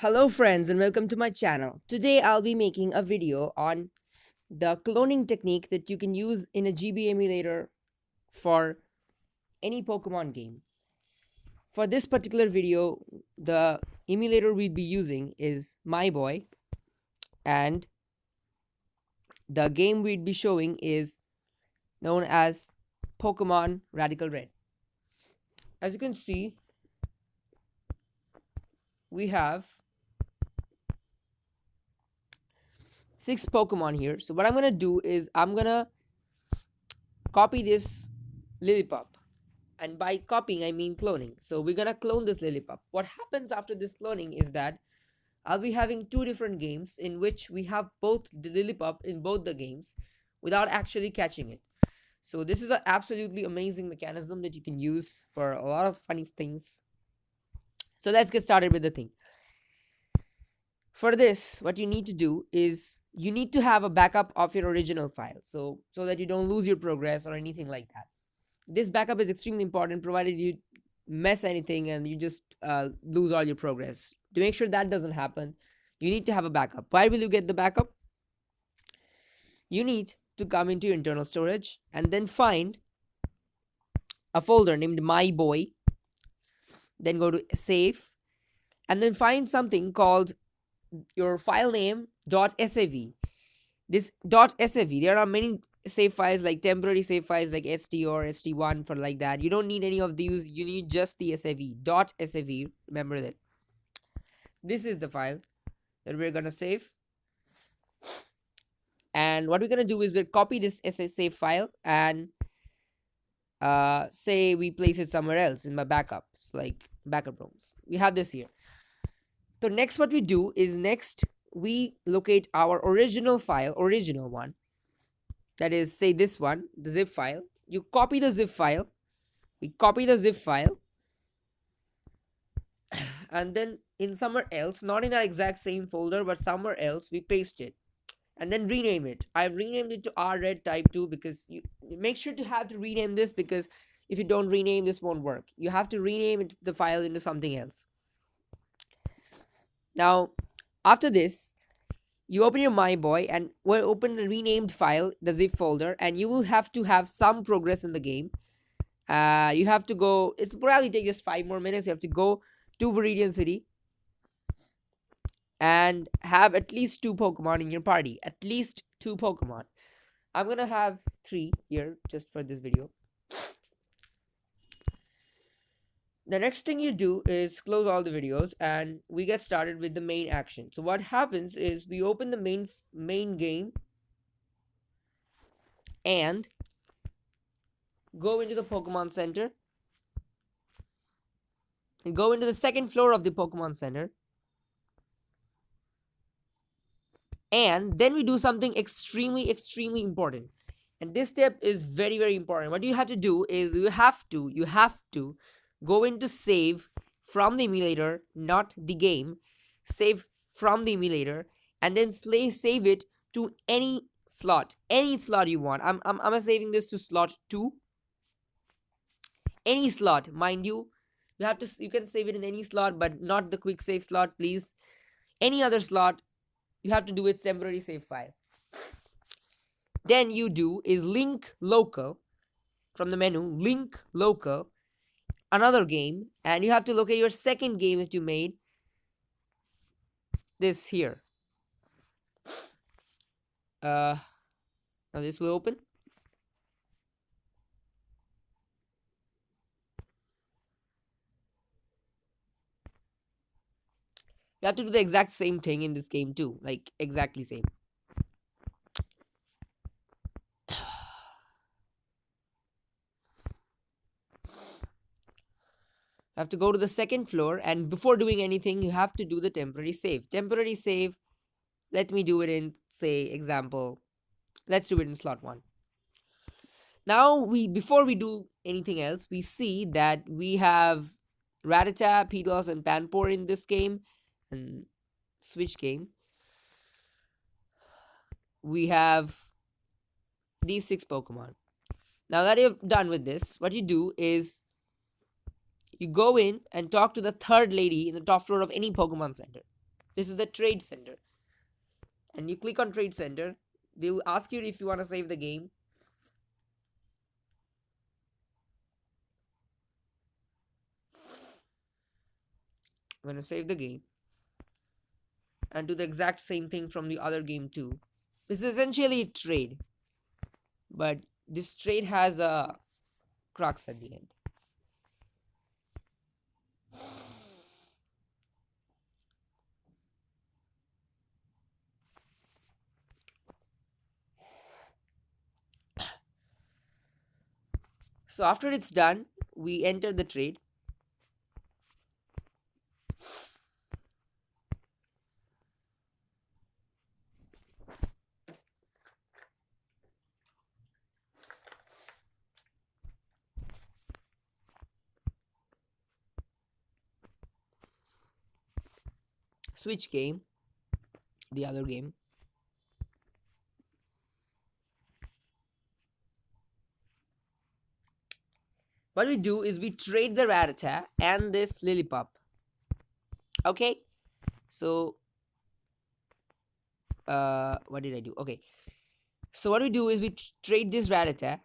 Hello friends and welcome to my channel. Today I'll be making a video on the cloning technique that you can use in a GB emulator for any Pokemon game. For this particular video, the emulator we'd be using is My Boy, and the game we'd be showing is known as Pokemon Radical Red. As you can see, we have 6 Pokemon here. So what I'm going to do is I'm going to copy this Lillipup. And by copying, I mean cloning. So we're gonna clone this Lillipup. What happens after this cloning is that I'll be having two different games in which we have both the Lillipup in both the games without actually catching it. So this is an absolutely amazing mechanism that you can use for a lot of funny things. So let's get started with the thing. For this, what you need to do is you need to have a backup of your original file, so that you don't lose your progress or anything like that. This backup is extremely important, provided you mess anything and you just lose all your progress. To make sure that doesn't happen, you need to have a backup. Why will you get the backup? You need to come into your internal storage and then find a folder named My Boy, then go to save, and then find something called your file name .sav. This .sav, there are many save files like temporary save files like st or st1 for like that. You don't need any of these, you need just the sav. .sav, remember that. This is the file that we're gonna save, and what we're gonna do is we'll copy this save file and say we place it somewhere else in my backups, like backup rooms. We have this here. So next what we do is we locate our original file, original one, that is, say this one, the zip file. You copy the zip file, we copy the zip file, and then in somewhere else, not in that exact same folder but somewhere else, we paste it and then rename it. I've renamed it to rred type 2 because you make sure to have to rename this, because if you don't rename, this won't work. You have to rename it, the file, into something else. Now after this, you open your My Boy and will open the renamed file, the zip folder, and you will have to have some progress in the game. You have to go, it probably take just 5 more minutes. You have to go to Viridian City and have at least 2 Pokemon in your party. At least 2 Pokemon. I'm gonna have 3 here just for this video. The next thing you do is close all the videos and we get started with the main action. So what happens is we open the main game and go into the Pokemon Center. And go into the second floor of the Pokemon Center. And then we do something extremely important. And this step is very important. What you have to do is you have to go into save from the emulator, not the game. Save from the emulator and then save it to any slot you want. I'm saving this to slot 2. Any slot, mind you. You can save it in any slot, but not the quick save slot, please. Any other slot, you have to do its temporary save file. Then you do is link local from the menu, link local, another game, and you have to locate your second game that you made, this here. Now this will open. You have to do the exact same thing in this game too, like exactly same. You have to go to the second floor, and before doing anything, you have to do the temporary save. Temporary save, let me do it in, say, example. Let's do it in slot 1. Now, before we do anything else, we see that we have Rattata, Pedals, and Panpour in this game, and Switch game. We have these 6 Pokemon. Now that you've done with this, what you do is you go in and talk to the third lady in the top floor of any Pokemon Center. This is the trade center, and you click on trade center. They'll ask you if you want to save the game. I'm going to save the game and do the exact same thing from the other game too. This is essentially a trade, but this trade has a crux at the end. So after it's done, we enter the trade. Switch game, the other game. What we do is we trade the Rattata and this Lillipup. Okay, so what did I do? Okay, so what we do is we trade this Rattata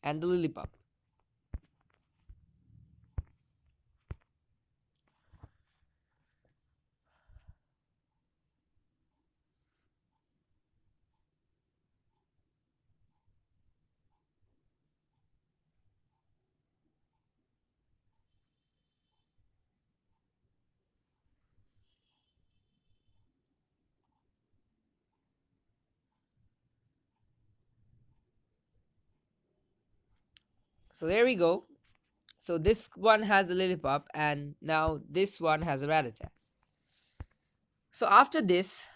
and the Lillipup. So there we go. So this one has a Lillipup, and now this one has a Rattata. So after this,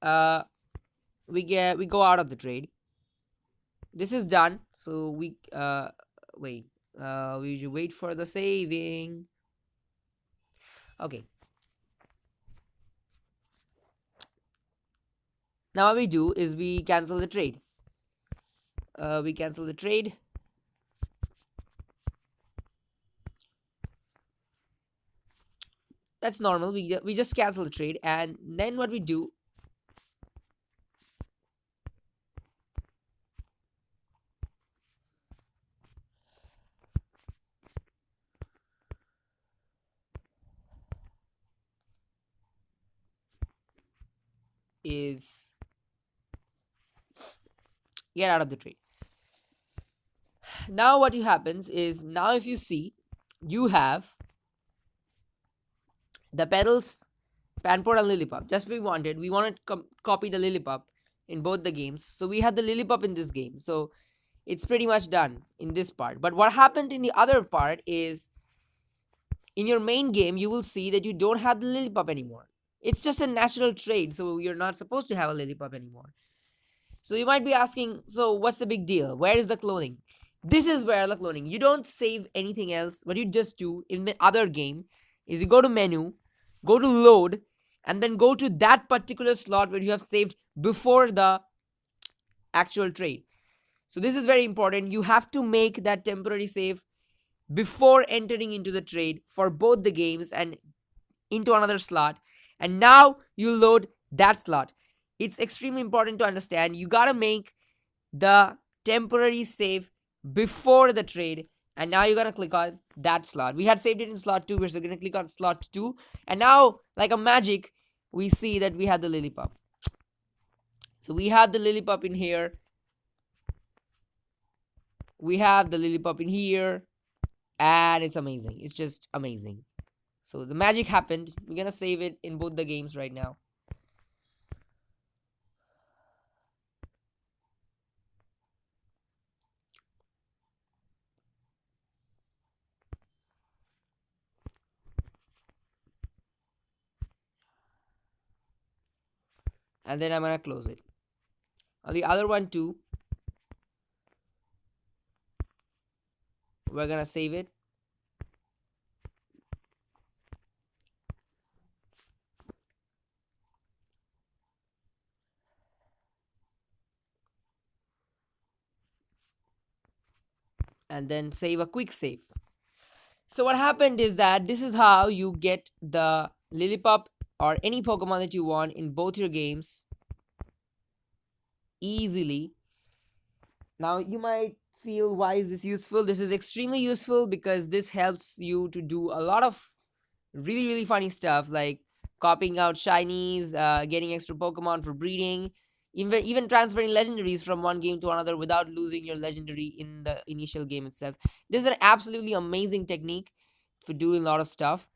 uh, we go out of the trade. This is done. So wait. We should wait for the saving. Okay. Now what we do is we cancel the trade. We cancel the trade. That's normal. We just cancel the trade, and then what we do is get out of the trade. Now what happens is, now if you see, you have the pedals, Panport and Lillipup. Just we wanted to copy the Lillipup in both the games. So we had the Lillipup in this game. So it's pretty much done in this part. But what happened in the other part is, in your main game, you will see that you don't have the Lillipup anymore. It's just a natural trade, so you're not supposed to have a Lillipup anymore. So you might be asking, so what's the big deal? Where is the cloning? This is where the cloning. You don't save anything else. What you just do in the other game is you go to menu, go to load, and then go to that particular slot where you have saved before the actual trade. So this is very important. You have to make that temporary save before entering into the trade for both the games and into another slot. And now you load that slot. It's extremely important to understand. You gotta make the temporary save before the trade, and now you're gonna click on that slot. We had saved it in slot 2, so we're gonna click on slot 2, and now, like a magic, we see that we have the Lillipup. So we have the Lillipup in here. We have the Lillipup in here, and it's amazing. It's just amazing. So the magic happened. We're gonna save it in both the games right now. And then I'm gonna close it. On the other one too, we're gonna save it. and then save a quick save. So what happened is that this is how you get the Lillipup or any Pokemon that you want in both your games easily. Now you might feel, why is this useful? This is extremely useful because this helps you to do a lot of really funny stuff like copying out shinies, getting extra Pokemon for breeding, even transferring legendaries from one game to another without losing your legendary in the initial game itself. This is an absolutely amazing technique for doing a lot of stuff.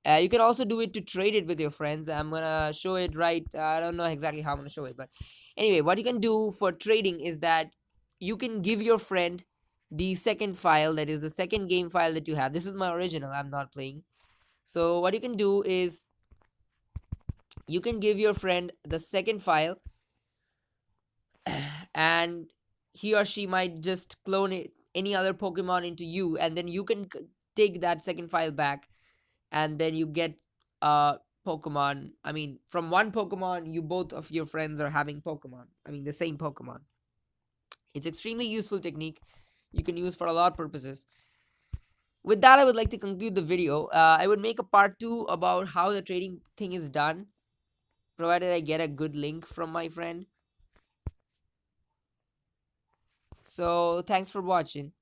You can also do it to trade it with your friends. I'm gonna show it right. I don't know exactly how I'm gonna show it, but anyway, what you can do for trading is that you can give your friend the second file, that is the second game file that you have. This is my original. I'm not playing. So what you can do is you can give your friend the second file, and he or she might just clone it, any other Pokemon into you, and then you can take that second file back, and then you get Pokemon. I mean, from one Pokemon, you both of your friends are having Pokemon. I mean, the same Pokemon. It's extremely useful technique. You can use for a lot of purposes. With that, I would like to conclude the video. I would make a part 2 about how the trading thing is done, provided I get a good link from my friend. So, thanks for watching.